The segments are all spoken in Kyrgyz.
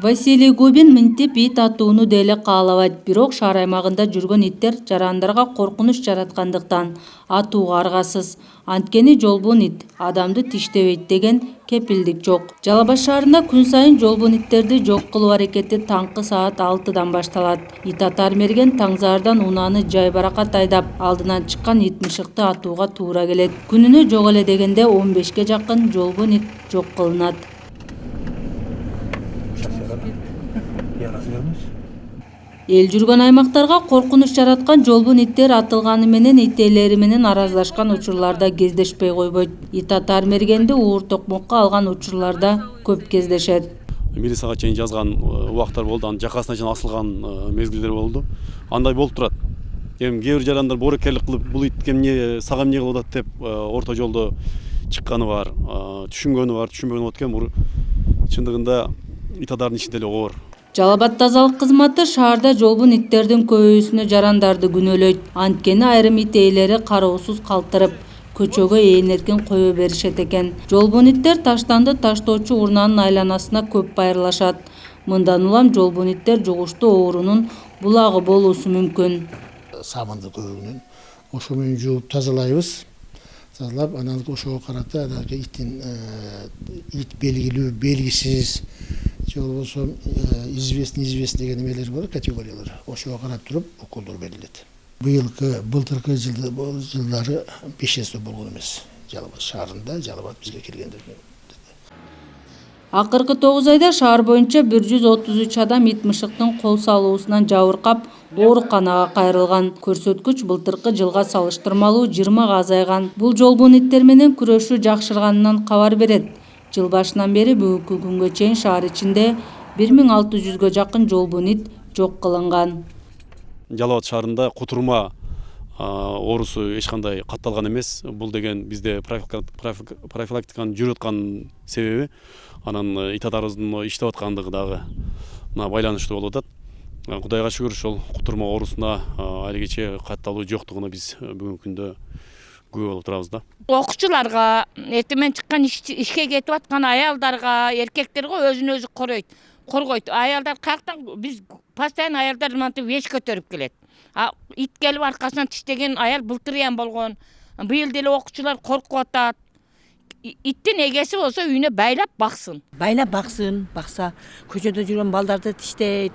Василий Губин мынтип ит атууну деле каалабайт, бирок шаар аймагында жүргөн иттер жарандарга коркунуч жараткандыктан атууга аргасыз. Анткени жолбун ит адамды тиштебейт деген кепилдик жок. Жалал Абад шаарында күн сайын жолбун иттерди жок кылуу аракети таңкы саат 6-дан башталат. Ит атар мерген таңзаардан унааны жайбаракат айдап, алдынан чыккан ит мышыкты атууга туура келет. Күнүнө жок эле дегенде 15ге жакын жолбун ит жок кылынат. Эл жүргөн аймактарга коркунуч жараткан жолбун иттер атылганы менен ит ээлери менен араздашкан учурларда кездешпей койбойт. Ит атар мергенди уур токмокко алган учурларда көп кездешет. Милицияга чейин жазган убактар болду, анын жакасына чейин асылган мезгилдер болду. Андай болуп турат. Кээ бир жарандар боорукерлик кылып, бул ит кемне сага эмне кылып атат деп орто жолдо чыкканы бар, түшүнгөнү бар, түшүнбөгөнү бар экен. Чындыгында ит атардын ичинде эле оор. Жалал Абад тазалык кызматы шаарда жолбун иттердин көбөйүүсүнө жарандарды күнөөлөйт. Анткени айрым ит ээлери кароосуз калтырып, көчөгө ээн-эркин кое беришет экен. Жолбун иттер таштанды таштоочу урнаанын айланасына көп байырлашат. Мындан улам жолбун иттер жугуштуу оорунун булагы болуусу мүмкүн. Сабынды көбүгүнөн ошо менен жууп тазалайбыз. Тазалап, анан ошого карата иттин ит белгилүү, белгисиз же болбосо известный деген эмелер бар, категориялар. Ошого карап туруп уколдор берилет. Былтыркы жылдары 5 эсе болгон эмес. Жалал Абад шаарында, Жалал Абад бизге келгендер. Акыркы 9 айда шаар боюнча 133 адам ит мышыктын кол салуусунан жабыркап, ооруканага кайрылган. Көрсөткүч былтыркы жылга салыштырмалуу 20 азайган. Бул жолбун иттер менен күрөшүү жакшырганынан кабар берет. Жыл башынан бери бүгүнкү күнгө чейин шаар ичинде 1600гө жакын жолбун ит жок кылынган. Жалал Абад шаарында кутурма оорусу эч кандай катталган эмес. Бул деген бизде профилактиканын жүрүп аткан себеби анан ит атарыбыздын иштеп аткандыгы дагы байланыштуу болуп атат. Кудайга шүгүр ошол кутурма оорусуна алигече катталуу жоктугуна биз бүгүнкү күндө күбө болуп турабыз да. Окуучуларга, эртемен чыккан ишке кетип аткан аялдарга, эркектерге өзүн өзү коргойт. Аялдар каяктан биз постоянно аялдар мынтип эш көтөрүп келет. Ит келип аркасынан тиштеген аял былтыр болгон. Быйыл деле окуучулар коркуп атат. Иттин эгеси болсо үйүнө байлап баксын. Байлап бакса, көчөдө жүргөн балдарды тиштейт,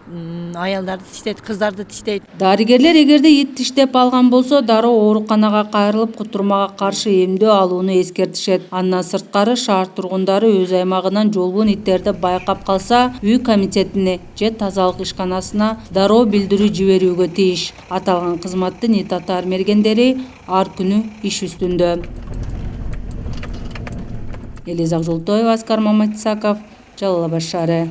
аялдарды тиштейт, кыздарды тиштейт. Дарыгерлер эгерде ит тиштеп алган болсо, дароо ооруканага кайрылып, кутурмага каршы эмдөө алууну эскертишет. Андан сырткары шаар тургундары өз аймагынан жолбун иттерди байкап калса, үй комитетине же тазалык ишканасына дароо билдирүү жиберүүгө тийиш. Аталган кызматтын ит атар мергендери ар күнү иш үстүндө. Элиза Жолтоева, Аскар Маматисаков, Жалал Абад шаары.